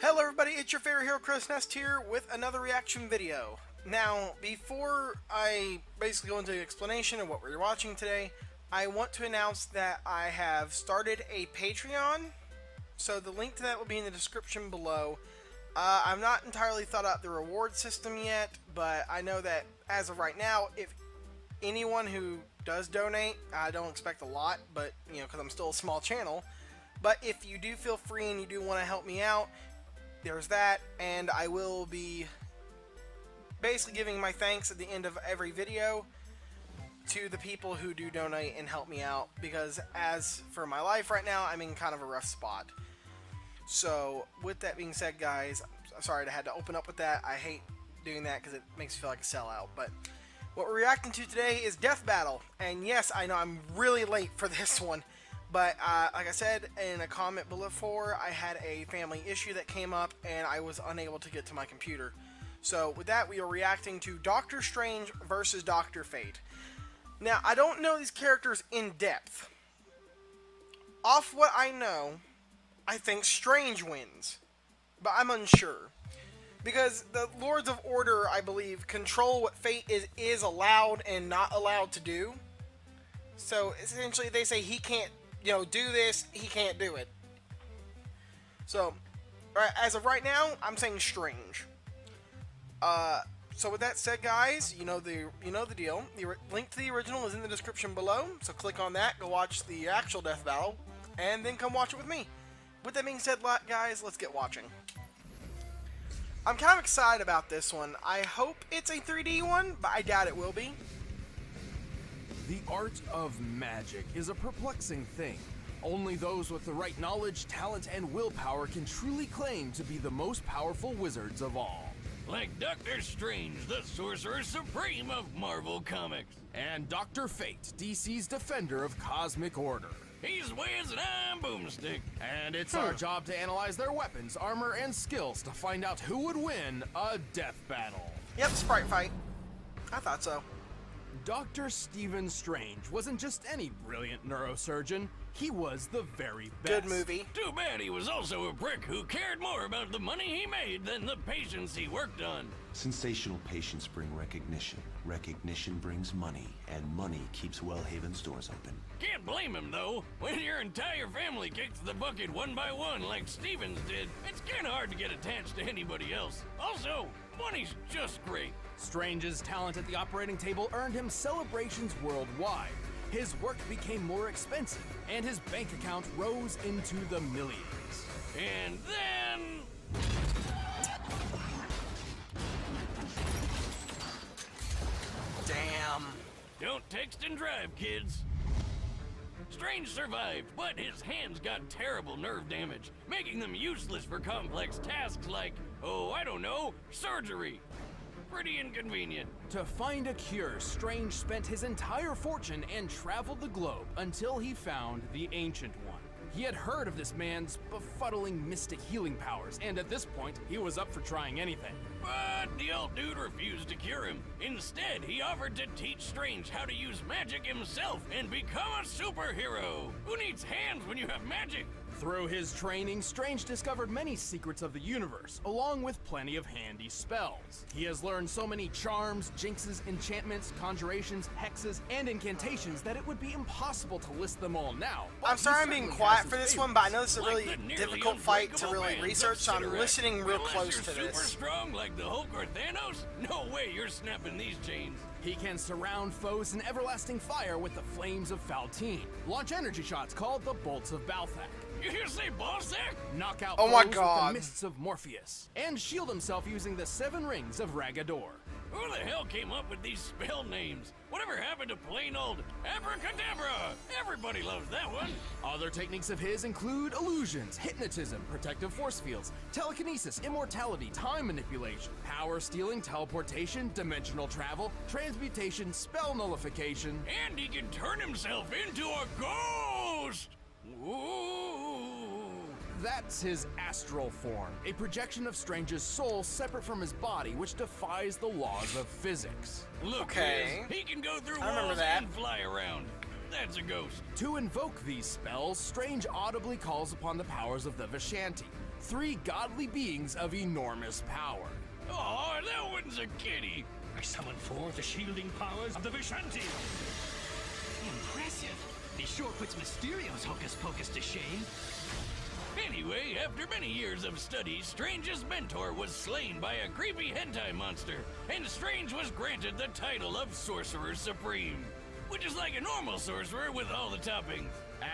Hello everybody, it's your favorite hero Chris Nest here with another reaction video. Now, before I basically go into the explanation of what we're watching today, I want to announce that I have started a Patreon, so the link to that will be in the description below. I've not entirely thought out the reward system yet, but I know that as of right now, if anyone who does donate, I don't expect a lot, but you know, because I'm still a small channel, but if you do feel free and you do want to help me out, there's that, and I will be basically giving my thanks at the end of every video to the people who do donate and help me out, because as for my life right now, I'm in kind of a rough spot. So with that being said, guys, I'm sorry I had to open up with that. I hate doing that because it makes me feel like a sellout, but what we're reacting to today is Death Battle, and yes, I know I'm really late for this one. But like I said in a comment before, I had a family issue that came up and I was unable to get to my computer. So with that, we are reacting to Doctor Strange versus Dr. Fate. Now, I don't know these characters in depth. Off what I know, I think Strange wins, but I'm unsure. Because the Lords of Order, I believe, control what Fate is allowed and not allowed to do. So essentially they say he can't, do this, he can't do it. So, as of right now, I'm saying Strange. So with that said, guys, you know the deal. The link to the original is in the description below, so click on that, go watch the actual Death Battle, and then come watch it with me. With that being said, guys, let's get watching. I'm kind of excited about this one. I hope it's a 3D one, but I doubt it will be. The art of magic is a perplexing thing. Only those with the right knowledge, talent, and willpower can truly claim to be the most powerful wizards of all. Like Doctor Strange, the Sorcerer Supreme of Marvel Comics. And Dr. Fate, DC's defender of cosmic order. He's Wiz and I'm Boomstick. And it's our job to analyze their weapons, armor, and skills to find out who would win a death battle. Yep, sprite fight. I thought so. Dr. Stephen Strange wasn't just any brilliant neurosurgeon, he was the very best. Good movie. Too bad he was also a prick who cared more about the money he made than the patients he worked on. Sensational patients bring recognition. Recognition brings money, and money keeps Wellhaven's doors open. Can't blame him though. When your entire family kicks the bucket one by one like Stevens did, it's kinda hard to get attached to anybody else. Also, money's just great. Strange's talent at the operating table earned him celebrations worldwide. His work became more expensive, and his bank account rose into the millions. And then... Damn. Don't text and drive, kids. Strange survived, but his hands got terrible nerve damage, making them useless for complex tasks like, oh, I don't know, surgery. Pretty inconvenient. To find a cure, Strange spent his entire fortune and traveled the globe until he found the Ancient One. He had heard of this man's befuddling mystic healing powers, and at this point, he was up for trying anything. But the old dude refused to cure him. Instead, he offered to teach Strange how to use magic himself and become a superhero. Who needs hands when you have magic? Through his training, Strange discovered many secrets of the universe, along with plenty of handy spells. He has learned so many charms, jinxes, enchantments, conjurations, hexes, and incantations that it would be impossible to list them all now. I'm sorry I'm being quiet for this one, but I know this is a really difficult fight to really research, so I'm listening real close to Super this. strong like the Hulk or Thanos? No way you're snapping these chains. He can surround foes in everlasting fire with the flames of Faltine, launch energy shots called the bolts of Balthak, You hear say Ballsack? knock out Oh my foes with God. the mists of Morpheus, and shield himself using the 7 rings of Ragador. Who the hell came up with these spell names? Whatever happened to plain old Abracadabra? Everybody loves that one. Other techniques of his include illusions, hypnotism, protective force fields, telekinesis, immortality, time manipulation, power stealing, teleportation, dimensional travel, transmutation, spell nullification. And he can turn himself into a ghost! Ooh. That's his astral form, a projection of Strange's soul separate from his body, which defies the laws of physics. Look, Okay. Liz, he can go through I remember walls that. and fly around. That's a ghost. To invoke these spells, Strange audibly calls upon the powers of the Vishanti. three godly beings of enormous power. Oh, that one's a kitty. I summon forth the shielding powers of the Vishanti. Impressive. He sure puts Mysterio's hocus pocus to shame. Anyway, after many years of study, Strange's mentor was slain by a creepy hentai monster, and Strange was granted the title of Sorcerer Supreme, which is like a normal sorcerer with all the toppings.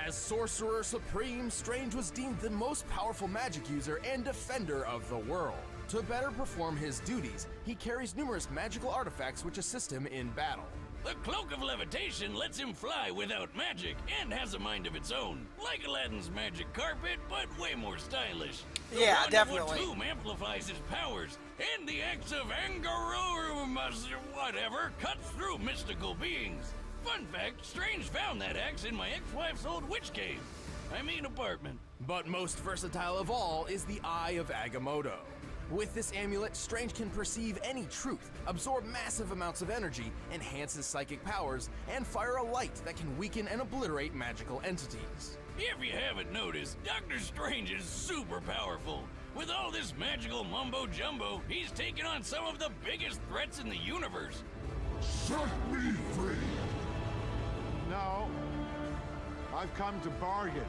As Sorcerer Supreme, Strange was deemed the most powerful magic user and defender of the world. To better perform his duties, he carries numerous magical artifacts which assist him in battle. The Cloak of Levitation lets him fly without magic and has a mind of its own, like Aladdin's magic carpet, but way more stylish. The Yeah, Wonderful definitely. Tomb amplifies his powers, and the axe of Angarorumas, whatever, cuts through mystical beings. Fun fact, Strange found that axe in my ex-wife's old witch cave. I mean apartment. But most versatile of all is the Eye of Agamotto. With this amulet, Strange can perceive any truth, absorb massive amounts of energy, enhance his psychic powers, and fire a light that can weaken and obliterate magical entities. If you haven't noticed, Doctor Strange is super powerful. With all this magical mumbo-jumbo, he's taken on some of the biggest threats in the universe. Set me free! No. I've come to bargain.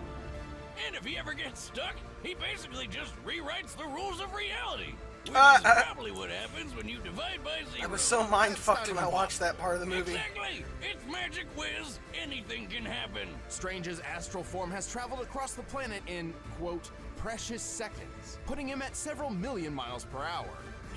And if he ever gets stuck, he basically just rewrites the rules of reality. Which is probably what happens when you divide by zero. I was so mind fucked when I watched that part of the movie. Exactly! It's Magic Whiz. Anything can happen. Strange's astral form has traveled across the planet in, quote, precious seconds, putting him at several million miles per hour.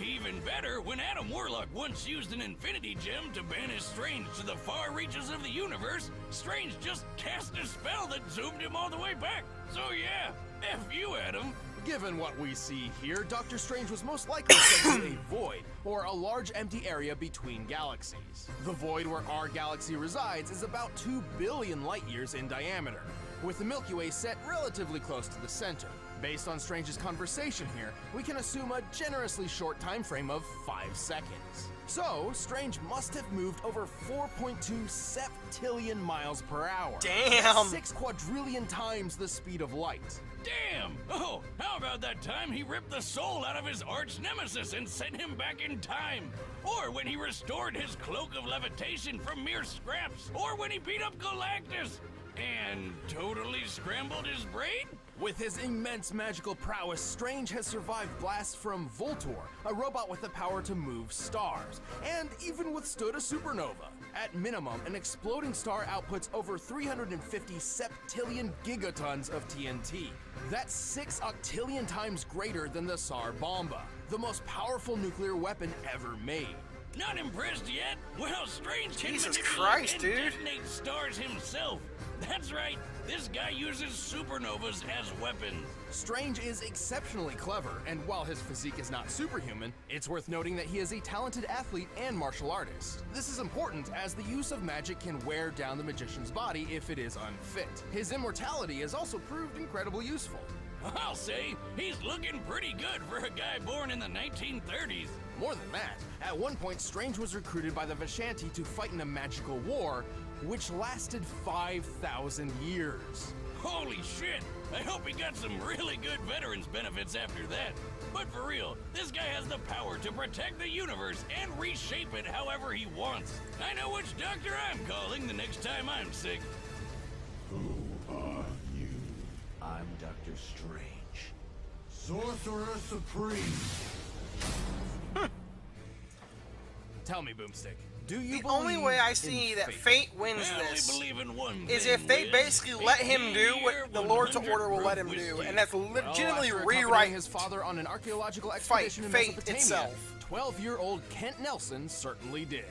Even better, when Adam Warlock once used an Infinity Gem to banish Strange to the far reaches of the universe, Strange just cast a spell that zoomed him all the way back. So yeah, F you, Adam. Given what we see here, Doctor Strange was most likely sent to a void, or a large empty area between galaxies. The void where our galaxy resides is about 2 billion light years in diameter, with the Milky Way set relatively close to the center. Based on Strange's conversation here, we can assume a generously short time frame of 5 seconds. So, Strange must have moved over 4.2 septillion miles per hour. Damn! 6 quadrillion times the speed of light. Damn! Oh, how about that time he ripped the soul out of his arch nemesis and sent him back in time? Or when he restored his cloak of levitation from mere scraps? Or when he beat up Galactus and totally scrambled his brain? With his immense magical prowess, Strange has survived blasts from Voltor, a robot with the power to move stars, and even withstood a supernova. At minimum, an exploding star outputs over 350 septillion gigatons of TNT. That's 6 octillion times greater than the Tsar Bomba, the most powerful nuclear weapon ever made. Not impressed yet? Well, Strange can Jesus manipulate Christ, and dude. detonate stars himself. That's right, this guy uses supernovas as weapons. Strange is exceptionally clever, and while his physique is not superhuman, it's worth noting that he is a talented athlete and martial artist. This is important as the use of magic can wear down the magician's body if it is unfit. His immortality has also proved incredibly useful. I'll say, he's looking pretty good for a guy born in the 1930s. More than that, at one point Strange was recruited by the Vishanti to fight in a magical war, which lasted 5,000 years. Holy shit! I hope he got some really good veterans benefits after that. But for real, this guy has the power to protect the universe and reshape it however he wants. I know which doctor I'm calling the next time I'm sick. Who are you? I'm Doctor Strange. Sorcerer Supreme. Tell me, Boomstick, do you The believe only way I in see that fate? fate wins I only this believe in one is thing, if they Wiz. basically let him do what 15-year, the Lord's 100 order will let him proof do, whiskey. and that's Well, legitimately after accompanying rewrite his father on an archaeological Fight expedition in fate Mesopotamia, itself. 12-year-old Kent Nelson certainly did.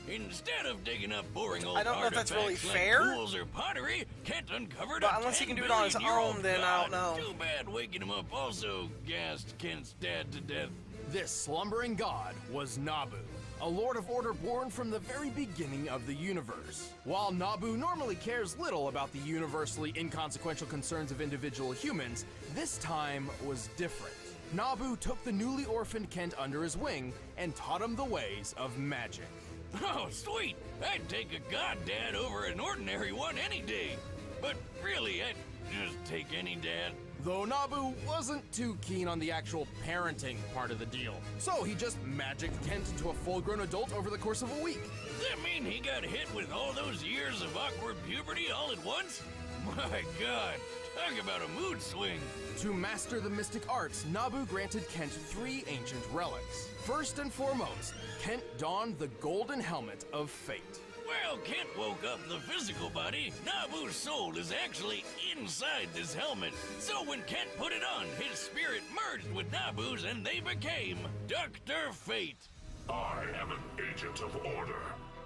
Instead of digging up boring old I don't know if that's really artifacts like fair. tools or pottery, Kent uncovered But a unless he 10 can do it on his billion-year-old own, then I don't god. know. Too bad waking him up also gassed Kent's dad to death. This slumbering god was Nabu, a Lord of Order born from the very beginning of the universe. While Nabu normally cares little about the universally inconsequential concerns of individual humans, this time was different. Nabu took the newly orphaned Kent under his wing and taught him the ways of magic. Oh, sweet! I'd take a god dad over an ordinary one any day. But really, I'd just take any dad. Though Nabu wasn't too keen on the actual parenting part of the deal, so he just magicked Kent into a full-grown adult over the course of a week. Does that mean he got hit with all those years of awkward puberty all at once? My God, talk about a mood swing. To master the mystic arts, Nabu granted Kent 3 ancient relics. First and foremost, Kent donned the golden helmet of fate. Well, Kent woke up the physical body. Nabu's soul is actually inside this helmet. So when Kent put it on, his spirit merged with Nabu's and they became Dr. Fate. I am an agent of order.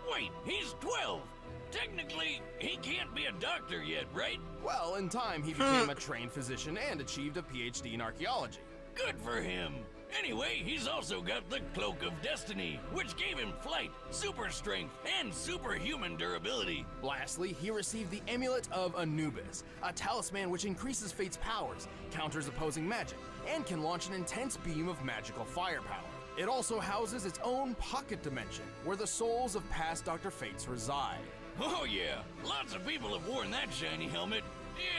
Wait, he's 12. Technically, he can't be a doctor yet, right? Well, in time, he became a trained physician and achieved a PhD in archaeology. Good for him. Anyway, he's also got the Cloak of Destiny, which gave him flight, super strength, and superhuman durability. Lastly, he received the Amulet of Anubis, a talisman which increases Fate's powers, counters opposing magic, and can launch an intense beam of magical firepower. It also houses its own pocket dimension, where the souls of past Dr. Fates reside. Oh yeah, lots of people have worn that shiny helmet,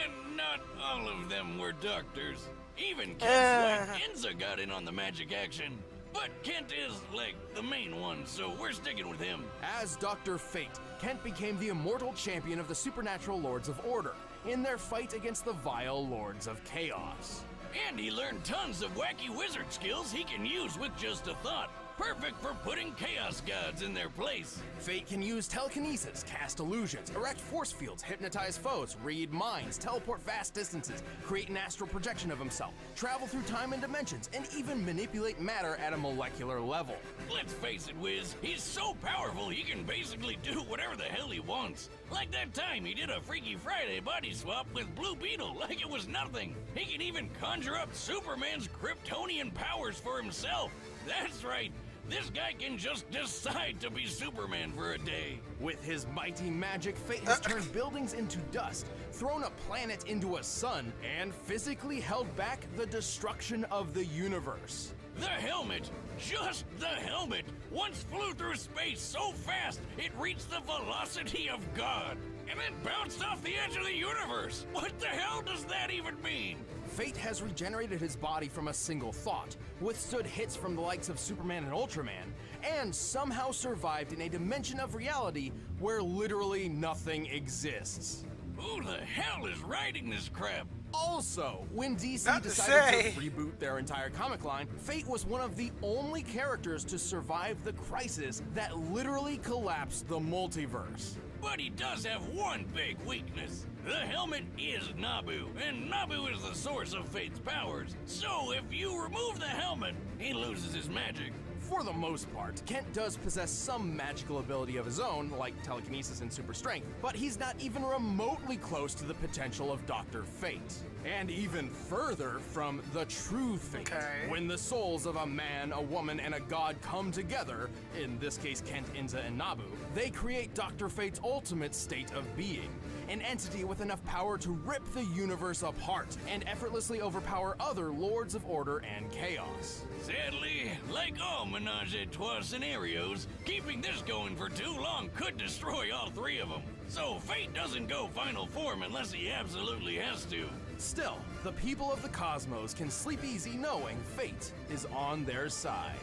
and not all of them were doctors. Even Kent's wife Inza got in on the magic action. But Kent is, like, the main one, so we're sticking with him. As Dr. Fate, Kent became the immortal champion of the supernatural Lords of Order in their fight against the vile Lords of Chaos. And he learned tons of wacky wizard skills he can use with just a thought. Perfect for putting chaos gods in their place. Fate can use telekinesis, cast illusions, erect force fields, hypnotize foes, read minds, teleport vast distances, create an astral projection of himself, travel through time and dimensions, and even manipulate matter at a molecular level. Let's face it, Wiz, he's so powerful he can basically do whatever the hell he wants. Like that time he did a Freaky Friday body swap with Blue Beetle like it was nothing. He can even conjure up Superman's Kryptonian powers for himself. That's right. This guy can just decide to be Superman for a day. With his mighty magic, Fate has turned buildings into dust, thrown a planet into a sun, and physically held back the destruction of the universe. The helmet, just the helmet, once flew through space so fast it reached the velocity of God, and then bounced off the edge of the universe. What the hell does that even mean? Fate has regenerated his body from a single thought, withstood hits from the likes of Superman and Ultraman, and somehow survived in a dimension of reality where literally nothing exists. Who the hell is writing this crap? Also, when DC Not to decided say. to reboot their entire comic line, Fate was one of the only characters to survive the crisis that literally collapsed the multiverse. But he does have one big weakness. The helmet is Nabu, and Nabu is the source of Fate's powers. So if you remove the helmet, he loses his magic. For the most part, Kent does possess some magical ability of his own, like telekinesis and super strength, but he's not even remotely close to the potential of Dr. Fate. And even further from the true Fate. Okay. When the souls of a man, a woman, and a god come together, in this case Kent, Inza, and Nabu, they create Dr. Fate's ultimate state of being. An entity with enough power to rip the universe apart and effortlessly overpower other Lords of Order and Chaos. Sadly, like all Menage a Trois scenarios, keeping this going for too long could destroy all three of them. So Fate doesn't go final form unless he absolutely has to. Still, the people of the cosmos can sleep easy knowing Fate is on their side.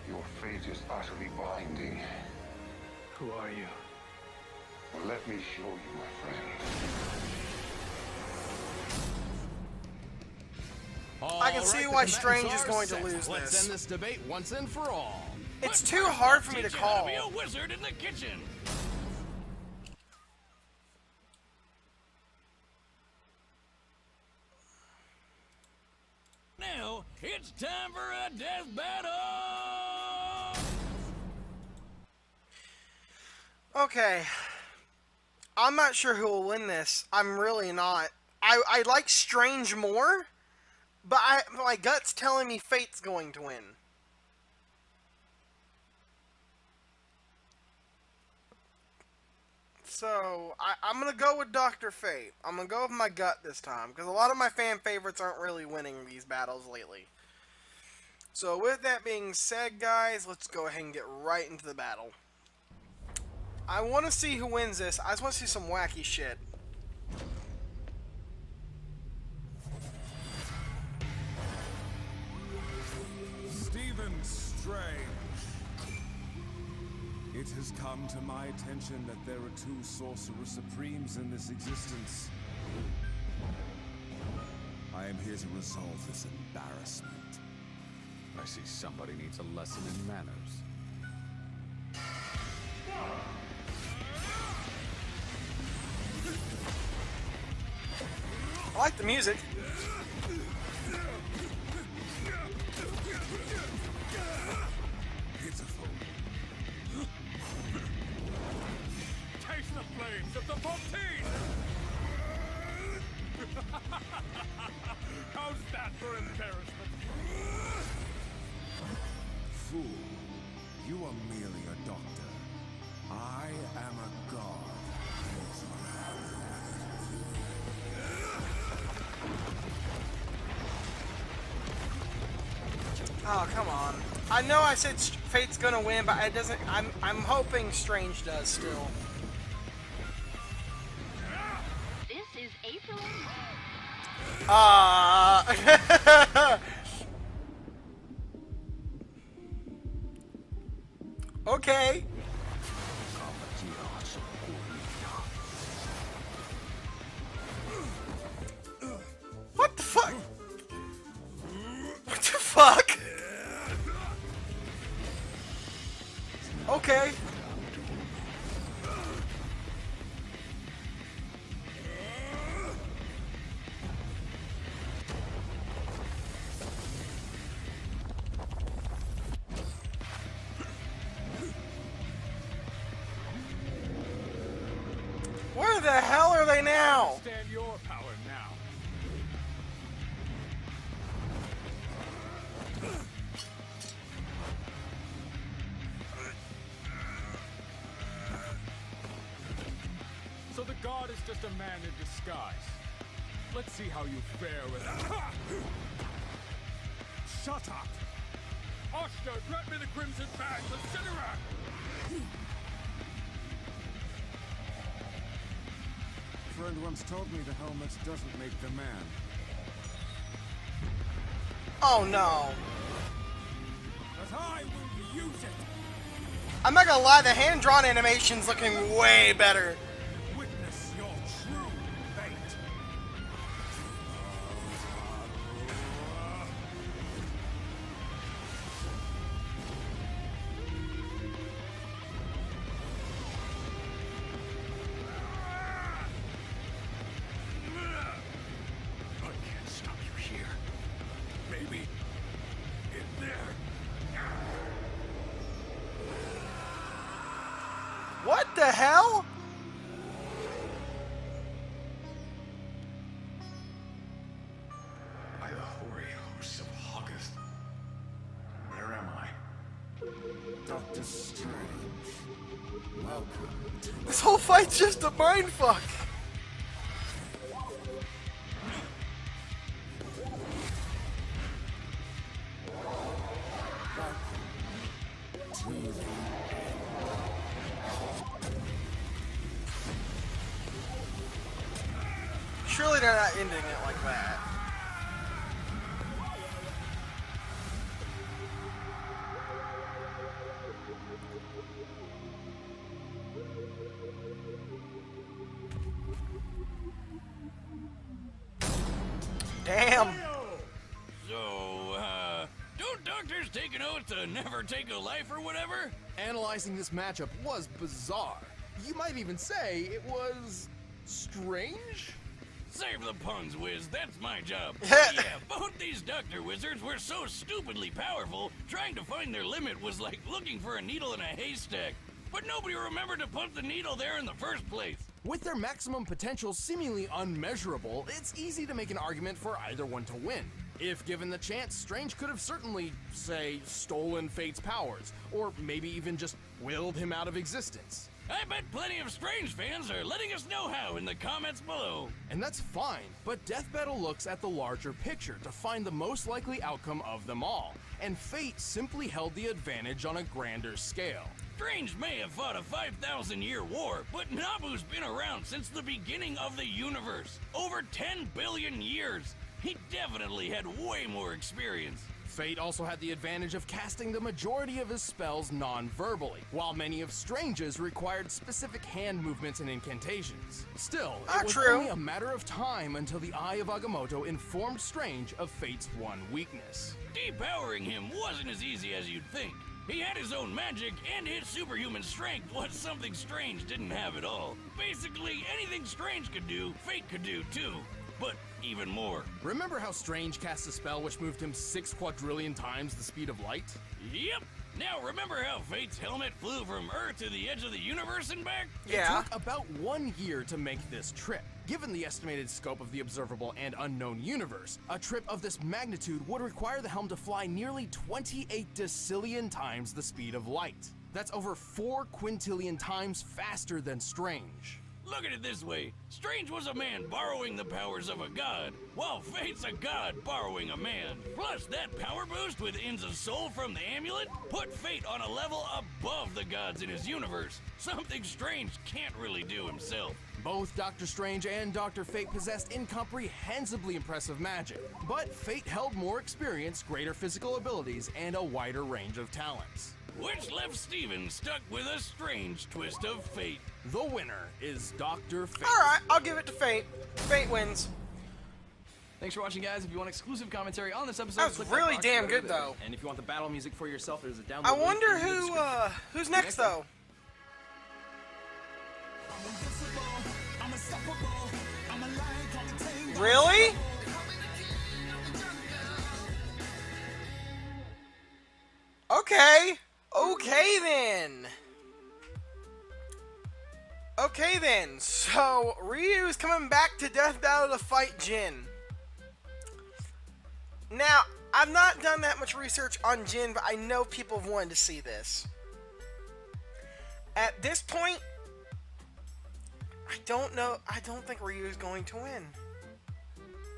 Your fate is utterly binding. Who are you? Well, let me show you, my friend. I can see Alright, why the Strange combatants is are going to set. lose Let's this. end this debate once and for all. It's But too first, hard I'll for me to teach you how call. be a wizard in the kitchen. Now, it's time for a death battle! Okay. I'm not sure who will win this. I'm really not. I like Strange more, but my gut's telling me Fate's going to win. So, I'm going to go with Dr. Fate. I'm going to go with my gut this time, because a lot of my fan favorites aren't really winning these battles lately. So, with that being said, guys, let's go ahead and get right into the battle. I want to see who wins this. I just want to see some wacky shit. Strange. It has come to my attention that there are two Sorcerer Supremes in this existence. I am here to resolve this embarrassment. I see somebody needs a lesson in manners. I like the music. Pitiful. Taste the flames of the Fontaine! How's that for embarrassment? Fool, you are merely a doctor. I am a god. Oh, come on. I know I said Fate's gonna win, but it doesn't. I'm hoping Strange does still. This is April. Okay. What the fuck? What the fuck? Okay. Where the hell are they now? Stand your power now. So the god is just a man in disguise. Let's see how you fare with that. Shut up! Oster, grant me the Crimson Bag, the Cinnerack! A friend once told me the helmet doesn't make the man. Oh no. But I will use it! I'm not gonna lie, the hand-drawn animation's looking way better. Witness your true fate! I can't stop you here. Maybe in there. What the hell? By the hoary hosts of August. Where am I? Doctor Strange, welcome to This whole fight's just a mindfuck. Surely they're not ending it like that. Damn. So, don't doctors take an oath to never take a life or whatever? Analyzing this matchup was bizarre. You might even say it was strange? Save the puns, Wiz. That's my job. Yeah, both these doctor wizards were so stupidly powerful, trying to find their limit was like looking for a needle in a haystack. But nobody remembered to put the needle there in the first place. With their maximum potential seemingly unmeasurable, it's easy to make an argument for either one to win. If given the chance, Strange could have certainly, say, stolen Fate's powers, or maybe even just willed him out of existence. I bet plenty of Strange fans are letting us know how in the comments below. And that's fine, but Death Battle looks at the larger picture to find the most likely outcome of them all, and Fate simply held the advantage on a grander scale. Strange may have fought a 5,000-year war, but Nabu's been around since the beginning of the universe. Over 10 billion years. He definitely had way more experience. Fate also had the advantage of casting the majority of his spells non-verbally, while many of Strange's required specific hand movements and incantations. Still, it was only a matter of time until the Eye of Agamotto informed Strange of Fate's one weakness. Depowering him wasn't as easy as you'd think. He had his own magic, and his superhuman strength was something Strange didn't have at all. Basically, anything Strange could do, Fate could do too, but even more. Remember how Strange cast a spell which moved him 6 quadrillion times the speed of light? Yep. Now remember how Fate's helmet flew from Earth to the edge of the universe and back? Yeah. It took about 1 year to make this trip. Given the estimated scope of the observable and unknown universe, a trip of this magnitude would require the helm to fly nearly 28 decillion times the speed of light. That's over 4 quintillion times faster than Strange. Look at it this way. Strange was a man borrowing the powers of a god, while Fate's a god borrowing a man. Plus, that power boost with Inza's soul from the amulet put Fate on a level above the gods in his universe, something Strange can't really do himself. Both Doctor Strange and Dr. Fate possessed incomprehensibly impressive magic, but Fate held more experience, greater physical abilities, and a wider range of talents. Which left Steven stuck with a strange twist of fate. The winner is Dr. Fate. Alright, I'll give it to Fate. Fate wins. Thanks for watching, guys. If you want exclusive commentary on this episode, that was really damn good, though. And if you want the battle music for yourself, there's a download. I wonder who's next, though. Really? Okay. Okay then. Okay then. So Ryu's coming back to Death Battle to fight Jin. Now, I've not done that much research on Jin, but I know people have wanted to see this. At this point, I don't know. I don't think Ryu is going to win.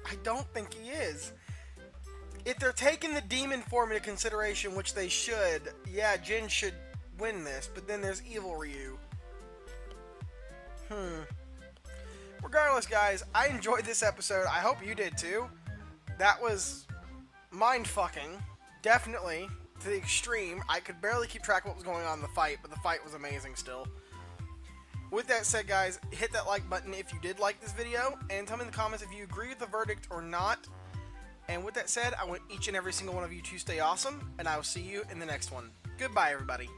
I don't think he is. If they're taking the demon form into consideration, which they should, yeah, Jin should win this, but then there's evil Ryu. Regardless, guys, I enjoyed this episode. I hope you did too. That was mind-fucking. Definitely. To the extreme. I could barely keep track of what was going on in the fight, but the fight was amazing still. With that said, guys, hit that like button if you did like this video, and tell me in the comments if you agree with the verdict or not. And with that said, I want each and every single one of you to stay awesome, and I will see you in the next one. Goodbye, everybody.